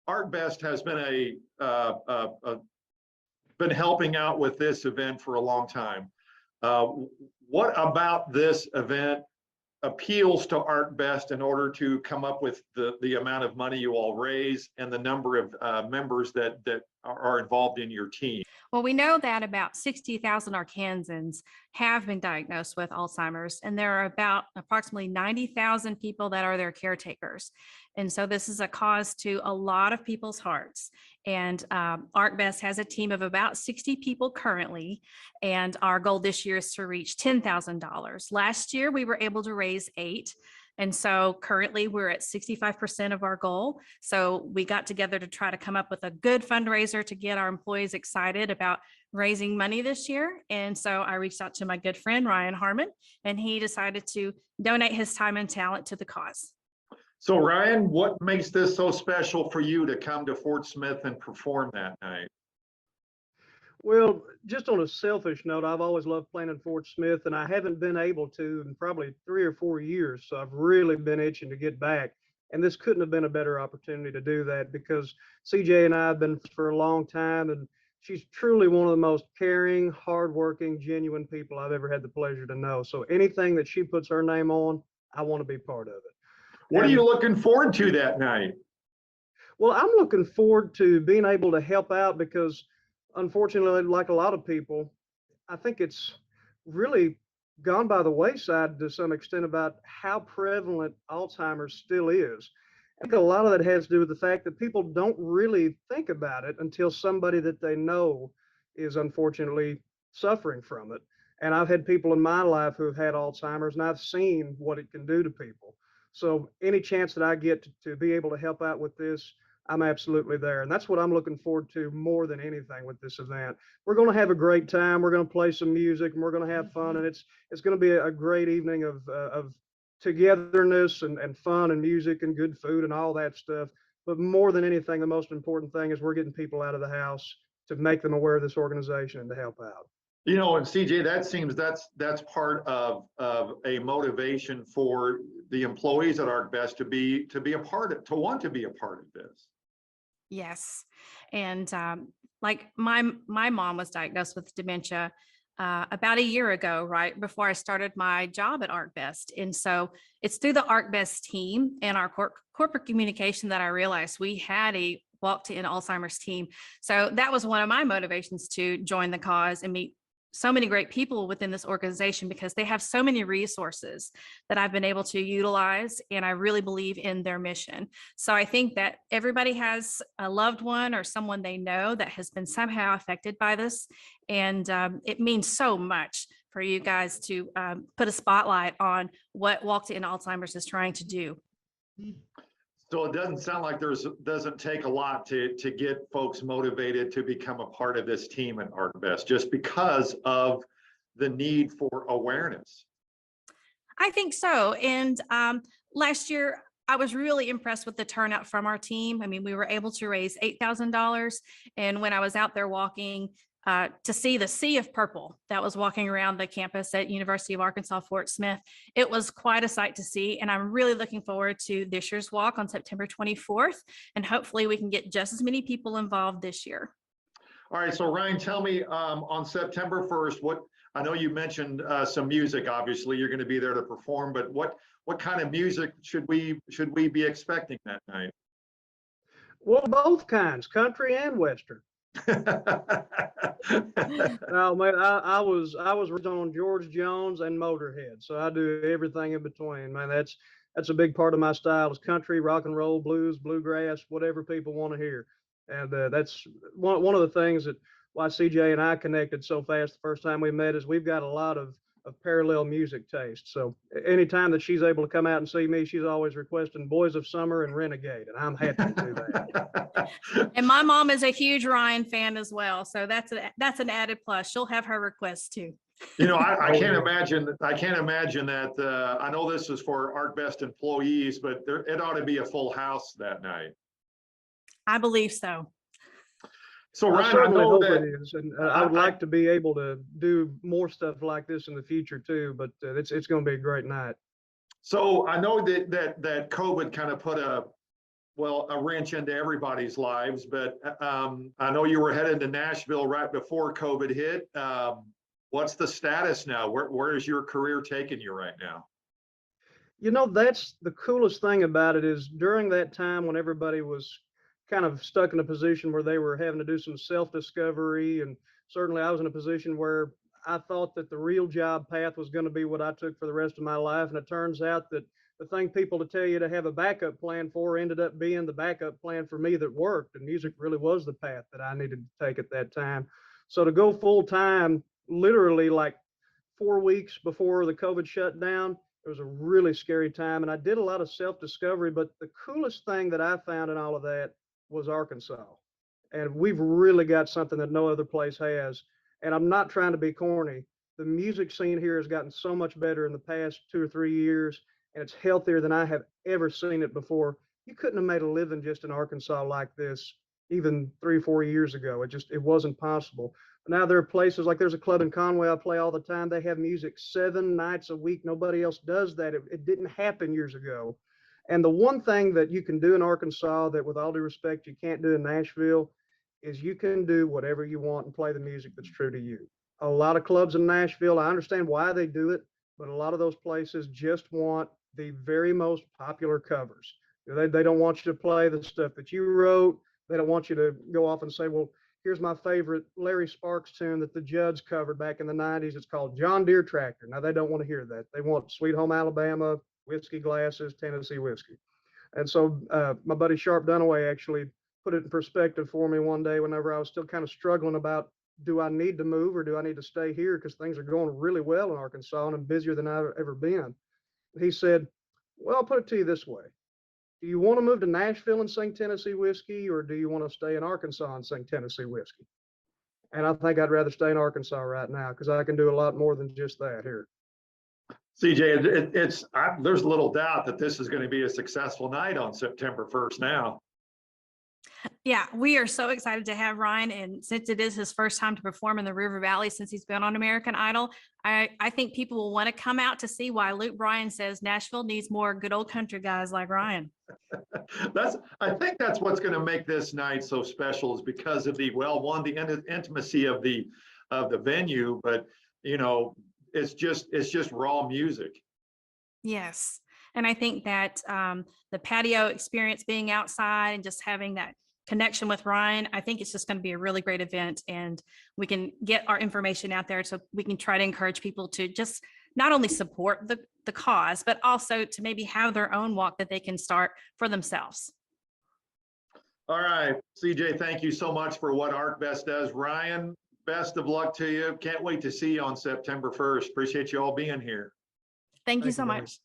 ArcBest has been helping out with this event for a long time. What about this event appeals to ArcBest in order to come up with the amount of money you all raise and the number of members that are involved in your team? Well, we know that about 60,000 Arkansans have been diagnosed with Alzheimer's, and there are about approximately 90,000 people that are their caretakers. And so this is a cause to a lot of people's hearts. And ArcBest has a team of about 60 people currently, and our goal this year is to reach $10,000. Last year, we were able to raise 8. And so currently we're at 65% of our goal. So we got together to try to come up with a good fundraiser to get our employees excited about raising money this year. And so I reached out to my good friend, Ryan Harmon, and he decided to donate his time and talent to the cause. So Ryan, what makes this so special for you to come to Fort Smith and perform that night? Well, just on a selfish note, I've always loved playing in Fort Smith, and I haven't been able to in probably 3 or 4 years. So I've really been itching to get back. And this couldn't have been a better opportunity to do that, because CJ and I have been for a long time, and she's truly one of the most caring, hardworking, genuine people I've ever had the pleasure to know. So anything that she puts her name on, I want to be part of it. What are you looking forward to that night? Well, I'm looking forward to being able to help out, because unfortunately, like a lot of people, I think it's really gone by the wayside to some extent about how prevalent Alzheimer's still is. I think a lot of that has to do with the fact that people don't really think about it until somebody that they know is unfortunately suffering from it. And I've had people in my life who've had Alzheimer's, and I've seen what it can do to people. So any chance that I get to be able to help out with this, I'm absolutely there. And that's what I'm looking forward to more than anything with this event. We're going to have a great time. We're going to play some music, and we're going to have fun. And it's going to be a great evening of togetherness and fun and music and good food and all that stuff. But more than anything, the most important thing is we're getting people out of the house to make them aware of this organization and to help out. You know, and CJ, that seems that's part of a motivation for the employees at ArcBest to want to be a part of this. Yes. And like my mom was diagnosed with dementia about a year ago, right before I started my job at ArcBest. And so it's through the ArcBest team and our corporate communication that I realized we had a walked-in Alzheimer's team. So that was one of my motivations to join the cause and meet so many great people within this organization, because they have so many resources that I've been able to utilize, and I really believe in their mission. So I think that everybody has a loved one or someone they know that has been somehow affected by this, and it means so much for you guys to put a spotlight on what Walked In Alzheimer's is trying to do. So it doesn't sound like doesn't take a lot to get folks motivated to become a part of this team at ArcBest, just because of the need for awareness. I think so. And last year, I was really impressed with the turnout from our team. I mean, we were able to raise $8,000. And when I was out there walking to see the sea of purple that was walking around the campus at University of Arkansas, Fort Smith, it was quite a sight to see. And I'm really looking forward to this year's walk on September 24th. And hopefully we can get just as many people involved this year. All right, so Ryan, tell me on September 1st, I know you mentioned some music, obviously you're going to be there to perform, but what kind of music should we be expecting that night? Well, both kinds, country and Western. No, man, I was raised on George Jones and Motorhead, so I do everything in between. Man, that's a big part of my style is country, rock and roll, blues, bluegrass, whatever people want to hear. And that's one of the things that why CJ and I connected so fast the first time we met is we've got a lot of parallel music taste. So anytime that she's able to come out and see me, she's always requesting Boys of Summer and Renegade, and I'm happy to do that. And my mom is a huge Ryan fan as well, so that's an added plus. She'll have her requests too. You know, I can't imagine that. I know this is for ArcBest employees, but it ought to be a full house that night. I believe so. So Ryan, I know that it is, and I would like to be able to do more stuff like this in the future too. But it's going to be a great night. So I know that COVID kind of put well, a wrench into everybody's lives, but I know you were headed to Nashville right before COVID hit. What's the status now? Where is your career taking you right now? You know, that's the coolest thing about it is during that time when everybody was kind of stuck in a position where they were having to do some self-discovery, and certainly I was in a position where I thought that the real job path was going to be what I took for the rest of my life. And it turns out that the thing people to tell you to have a backup plan for ended up being the backup plan for me that worked. And music really was the path that I needed to take at that time. So to go full time, literally like 4 weeks before the COVID shutdown, it was a really scary time. And I did a lot of self-discovery, but the coolest thing that I found in all of that was Arkansas. And we've really got something that no other place has. And I'm not trying to be corny. The music scene here has gotten so much better in the past 2 or 3 years, and it's healthier than I have ever seen it before. You couldn't have made a living just in Arkansas like this even 3 or 4 years ago. It wasn't possible. Now there are places like there's a club in Conway I play all the time. They have music 7 nights a week. Nobody else does that. It didn't happen years ago. And the one thing that you can do in Arkansas that, with all due respect, you can't do in Nashville is you can do whatever you want and play the music that's true to you. A lot of clubs in Nashville, I understand why they do it, but a lot of those places just want the very most popular covers. They don't want you to play the stuff that you wrote. They don't want you to go off and say, well, here's my favorite Larry Sparks tune that the Judds covered back in the 90s. It's called John Deere Tractor. Now, they don't want to hear that. They want Sweet Home Alabama, Whiskey Glasses, Tennessee Whiskey. And so my buddy Sharp Dunaway actually put it in perspective for me one day whenever I was still kind of struggling about, do I need to move or do I need to stay here? Because things are going really well in Arkansas and I'm busier than I've ever been. He said, well, I'll put it to you this way. Do you want to move to Nashville and sing Tennessee Whiskey, or do you want to stay in Arkansas and sing Tennessee Whiskey? And I think I'd rather stay in Arkansas right now because I can do a lot more than just that here. CJ, there's little doubt that this is going to be a successful night on September 1st now. Yeah, we are so excited to have Ryan. And since it is his first time to perform in the River Valley since he's been on American Idol, I think people will want to come out to see why Luke Bryan says Nashville needs more good old country guys like Ryan. I think that's what's going to make this night so special, is because of the intimacy of the venue, but it's just raw music. Yes. And I think that the patio experience, being outside and just having that connection with Ryan, I think it's just going to be a really great event, and we can get our information out there so we can try to encourage people to just not only support the cause, but also to maybe have their own walk that they can start for themselves. All right, CJ, thank you so much for what ArcBest does. Ryan, best of luck to you. Can't wait to see you on September 1st. Appreciate you all being here. Thank you so much.